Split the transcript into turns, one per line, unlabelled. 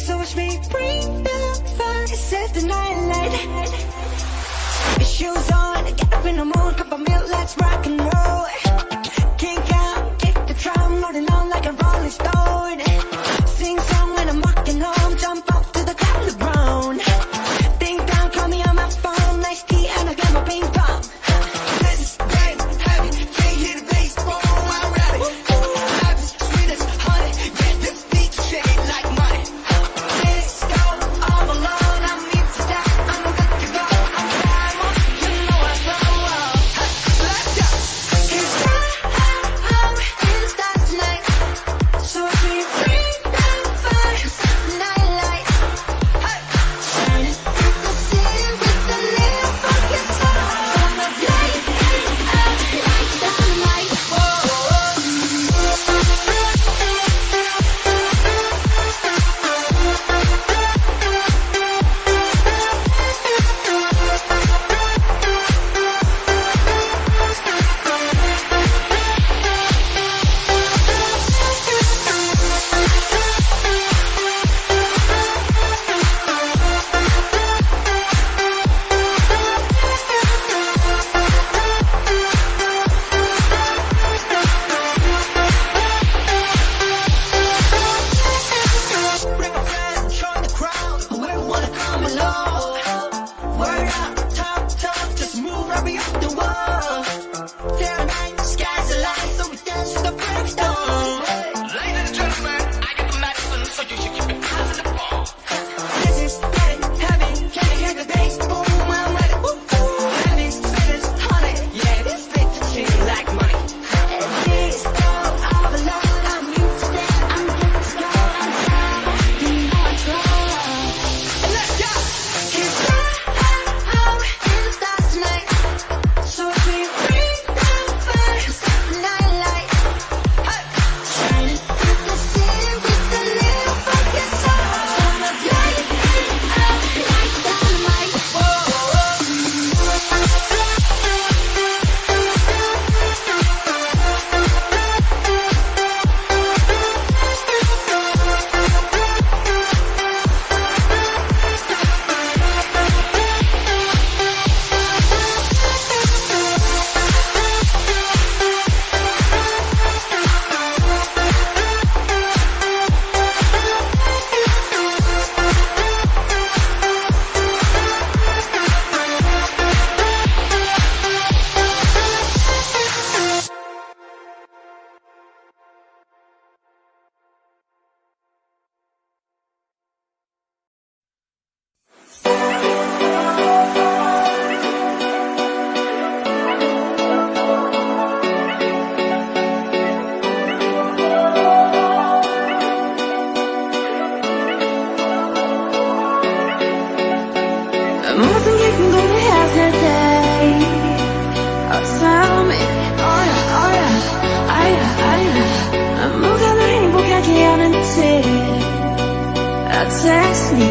So watch me bring the fire, save the nightlight. Shoes on, get up in the mood, cup of milk, let's rock and roll. Kink out, kick the drum, rolling on like a rolling stone. Sing song when I'm walking home, jump up to the top of the ground. Ding dong, call me on my phone, nice tea and I get my ping pong. This is great, heavy, can't hear the bass, boom, I'm ready. Life is sweet as honey, yeah, this beat shade like money. Let's go all alone, I'm need to die, I'm good to go, I'm fine, you know I flow. Let's go. It's time in the stars tonight, so if we bring that fire, nightlight. Shining through the city with a little fucking soul. Gonna light it up like dynamite. Bring a friend, join the crowd, whoever wanna come along. Word up, top, just move right up the wall. Fair night, sky's the line, so we dance to the break of dawn. Ladies and gentlemen, I get the medicine, so you should keep your eyes on the ball. This is getting heavy, can you hear the bass? Boom, I'm ready. Heavy, sweet as honey, yeah, this beat to cheat like money. This go all alone, I'm used to that, I'm good to go, I'm down, you know I draw. Let's go! It's time in the stars tonight, so if we bring that fire, nightlight. Shining through the city with a little fucking soul. Gonna light it up like dynamite. 모든 게 궁금해하실 때 어쩌면 아무가 날 행복하게 하는지 Text me